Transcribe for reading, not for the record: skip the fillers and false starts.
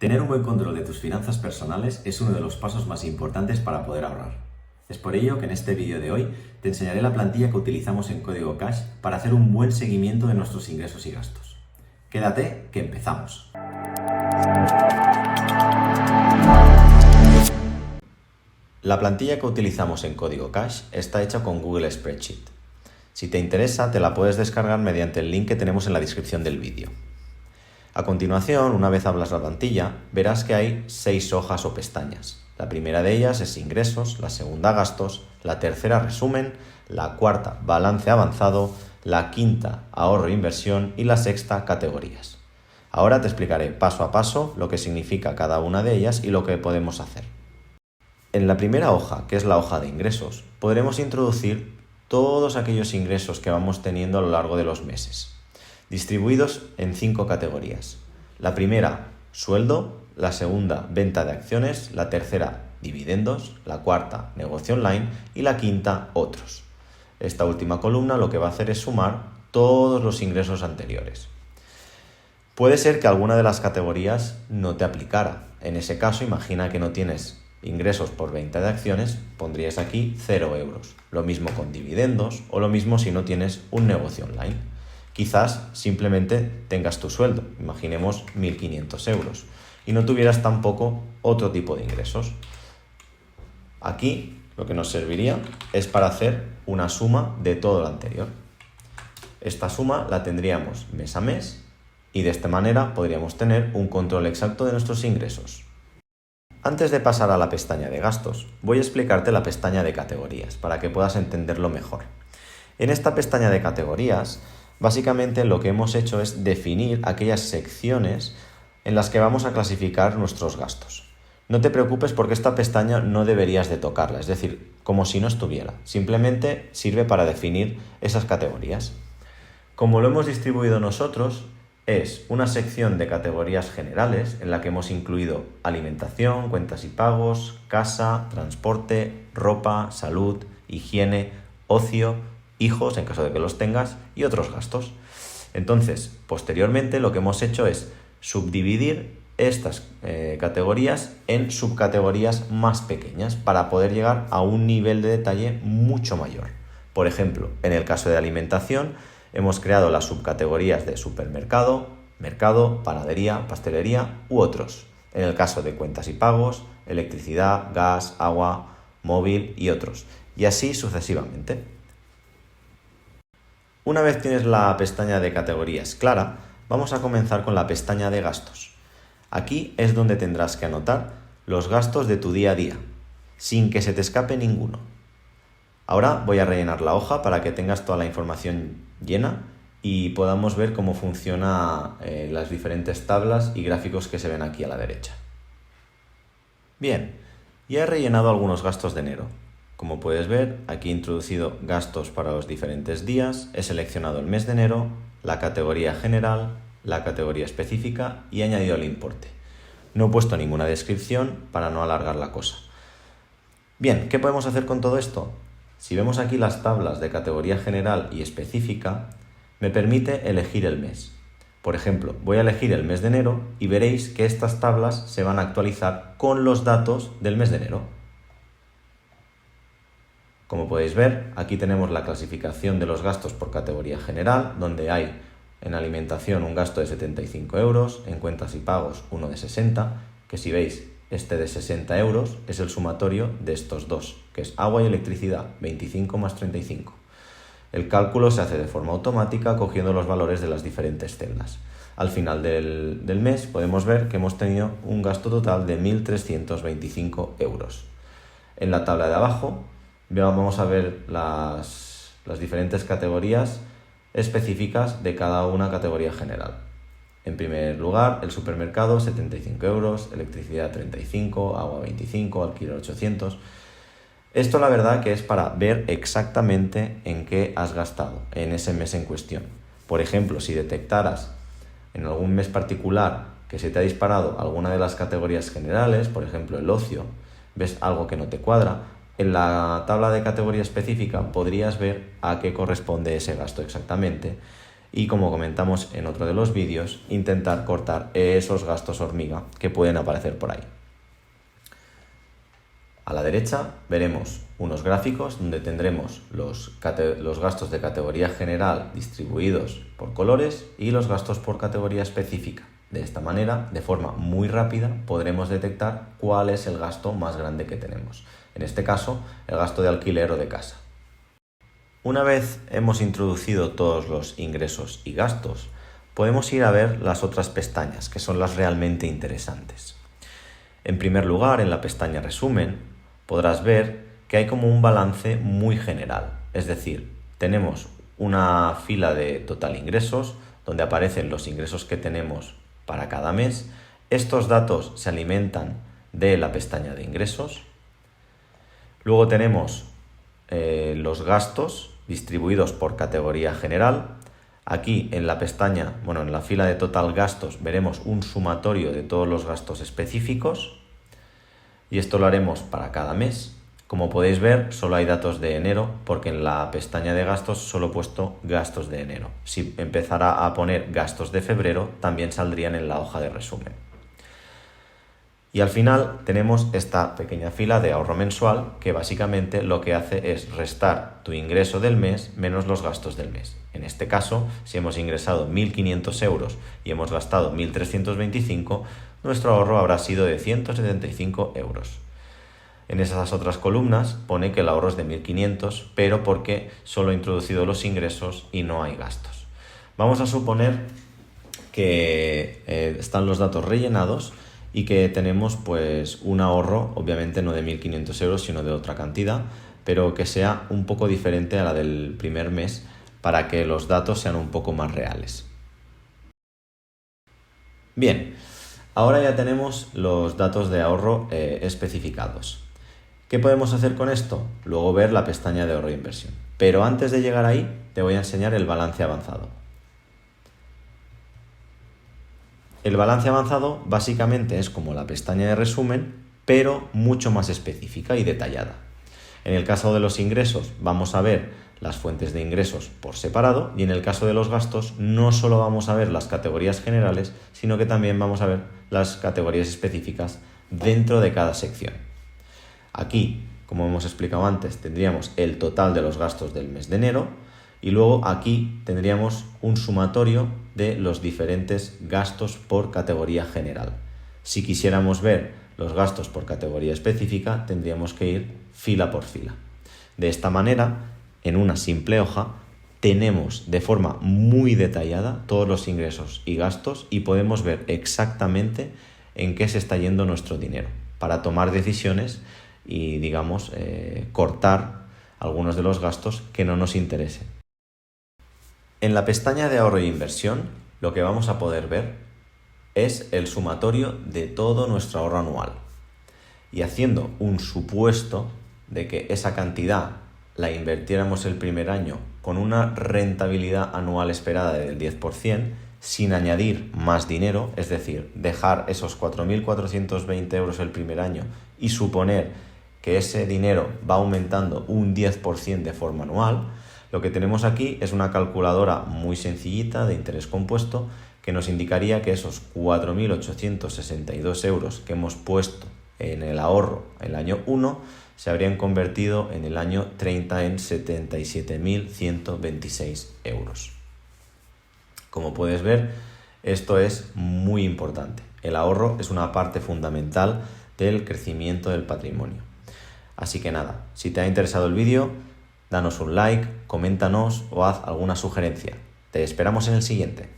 Tener un buen control de tus finanzas personales es uno de los pasos más importantes para poder ahorrar. Es por ello que en este vídeo de hoy te enseñaré la plantilla que utilizamos en Código Cash para hacer un buen seguimiento de nuestros ingresos y gastos. Quédate, que empezamos. La plantilla que utilizamos en Código Cash está hecha con Google Spreadsheet. Si te interesa, te la puedes descargar mediante el link que tenemos en la descripción del vídeo. A continuación, una vez abras la plantilla, verás que hay 6 hojas o pestañas. La primera de ellas es ingresos, la segunda gastos, la tercera resumen, la cuarta balance avanzado, la quinta ahorro e inversión y la sexta categorías. Ahora te explicaré paso a paso lo que significa cada una de ellas y lo que podemos hacer. En la primera hoja, que es la hoja de ingresos, podremos introducir todos aquellos ingresos que vamos teniendo a lo largo de los meses, distribuidos en 5 categorías. La primera, sueldo; la segunda, venta de acciones; la tercera, dividendos; la cuarta, negocio online; y la quinta, otros. Esta última columna lo que va a hacer es sumar todos los ingresos anteriores. Puede ser que alguna de las categorías no te aplicara. En ese caso, imagina que no tienes ingresos por venta de acciones, pondrías aquí 0 euros. Lo mismo con dividendos o lo mismo si no tienes un negocio online. Quizás simplemente tengas tu sueldo, imaginemos 1.500 euros, y no tuvieras tampoco otro tipo de ingresos. Aquí lo que nos serviría es para hacer una suma de todo lo anterior. Esta suma la tendríamos mes a mes y de esta manera podríamos tener un control exacto de nuestros ingresos. Antes de pasar a la pestaña de gastos, voy a explicarte la pestaña de categorías para que puedas entenderlo mejor. En esta pestaña de categorías, básicamente lo que hemos hecho es definir aquellas secciones en las que vamos a clasificar nuestros gastos. No te preocupes porque esta pestaña no deberías de tocarla, es decir, como si no estuviera. Simplemente sirve para definir esas categorías. Como lo hemos distribuido nosotros, es una sección de categorías generales en la que hemos incluido alimentación, cuentas y pagos, casa, transporte, ropa, salud, higiene, ocio, hijos en caso de que los tengas y otros gastos. Entonces, posteriormente lo que hemos hecho es subdividir estas categorías en subcategorías más pequeñas para poder llegar a un nivel de detalle mucho mayor. Por ejemplo, en el caso de alimentación, hemos creado las subcategorías de supermercado, mercado, panadería, pastelería u otros. En el caso de cuentas y pagos, electricidad, gas, agua, móvil y otros. Y así sucesivamente. Una vez tienes la pestaña de categorías clara, vamos a comenzar con la pestaña de gastos. Aquí es donde tendrás que anotar los gastos de tu día a día, sin que se te escape ninguno. Ahora voy a rellenar la hoja para que tengas toda la información llena y podamos ver cómo funcionan las diferentes tablas y gráficos que se ven aquí a la derecha. Bien, ya he rellenado algunos gastos de enero. Como puedes ver, aquí he introducido gastos para los diferentes días, he seleccionado el mes de enero, la categoría general, la categoría específica y he añadido el importe. No he puesto ninguna descripción para no alargar la cosa. Bien, ¿qué podemos hacer con todo esto? Si vemos aquí las tablas de categoría general y específica, me permite elegir el mes. Por ejemplo, voy a elegir el mes de enero y veréis que estas tablas se van a actualizar con los datos del mes de enero. Como podéis ver, aquí tenemos la clasificación de los gastos por categoría general, donde hay en alimentación un gasto de 75 euros, en cuentas y pagos uno de 60, que si veis, este de 60 euros es el sumatorio de estos dos, que es agua y electricidad, 25 más 35. El cálculo se hace de forma automática cogiendo los valores de las diferentes celdas. Al final del mes podemos ver que hemos tenido un gasto total de 1.325 euros. En la tabla de abajo vamos a ver las diferentes categorías específicas de cada una categoría general. En primer lugar, el supermercado, 75 euros, electricidad 35, agua 25, alquiler 800. Esto la verdad que es para ver exactamente en qué has gastado en ese mes en cuestión. Por ejemplo, si detectaras en algún mes particular que se te ha disparado alguna de las categorías generales, por ejemplo el ocio, ves algo que no te cuadra, en la tabla de categoría específica podrías ver a qué corresponde ese gasto exactamente y, como comentamos en otro de los vídeos, intentar cortar esos gastos hormiga que pueden aparecer por ahí. A la derecha veremos unos gráficos donde tendremos los gastos de categoría general distribuidos por colores y los gastos por categoría específica. De esta manera, de forma muy rápida, podremos detectar cuál es el gasto más grande que tenemos. En este caso, el gasto de alquiler o de casa. Una vez hemos introducido todos los ingresos y gastos, podemos ir a ver las otras pestañas, que son las realmente interesantes. En primer lugar, en la pestaña Resumen, podrás ver que hay como un balance muy general. Es decir, tenemos una fila de total ingresos, donde aparecen los ingresos que tenemos para cada mes. Estos datos se alimentan de la pestaña de ingresos. Luego tenemos los gastos distribuidos por categoría general. Aquí en la pestaña, en la fila de total gastos veremos un sumatorio de todos los gastos específicos y esto lo haremos para cada mes. Como podéis ver, solo hay datos de enero porque en la pestaña de gastos solo he puesto gastos de enero. Si empezara a poner gastos de febrero, también saldrían en la hoja de resumen. Y al final tenemos esta pequeña fila de ahorro mensual que básicamente lo que hace es restar tu ingreso del mes menos los gastos del mes. En este caso, si hemos ingresado 1.500 euros y hemos gastado 1.325, nuestro ahorro habrá sido de 175 euros. En esas otras columnas pone que el ahorro es de 1.500, pero porque solo he introducido los ingresos y no hay gastos. Vamos a suponer que están los datos rellenados y que tenemos pues un ahorro, obviamente no de 1.500 euros, sino de otra cantidad, pero que sea un poco diferente a la del primer mes para que los datos sean un poco más reales. Bien, ahora ya tenemos los datos de ahorro especificados. ¿Qué podemos hacer con esto? Luego ver la pestaña de ahorro e inversión. Pero antes de llegar ahí, te voy a enseñar el balance avanzado. El balance avanzado básicamente es como la pestaña de resumen, pero mucho más específica y detallada. En el caso de los ingresos vamos a ver las fuentes de ingresos por separado y en el caso de los gastos no solo vamos a ver las categorías generales, sino que también vamos a ver las categorías específicas dentro de cada sección. Aquí, como hemos explicado antes, tendríamos el total de los gastos del mes de enero y luego aquí tendríamos un sumatorio de los diferentes gastos por categoría general. Si quisiéramos ver los gastos por categoría específica, tendríamos que ir fila por fila. De esta manera, en una simple hoja, tenemos de forma muy detallada todos los ingresos y gastos y podemos ver exactamente en qué se está yendo nuestro dinero para tomar decisiones y, cortar algunos de los gastos que no nos interesen. En la pestaña de ahorro e inversión, lo que vamos a poder ver es el sumatorio de todo nuestro ahorro anual. Y haciendo un supuesto de que esa cantidad la invirtiéramos el primer año con una rentabilidad anual esperada del 10%, sin añadir más dinero, es decir, dejar esos 4.420 euros el primer año y suponer que ese dinero va aumentando un 10% de forma anual, lo que tenemos aquí es una calculadora muy sencillita de interés compuesto que nos indicaría que esos 4.862 euros que hemos puesto en el ahorro el año 1 se habrían convertido en el año 30 en 77.126 euros. Como puedes ver, esto es muy importante. El ahorro es una parte fundamental del crecimiento del patrimonio. Así que nada, si te ha interesado el vídeo, danos un like, coméntanos o haz alguna sugerencia. Te esperamos en el siguiente.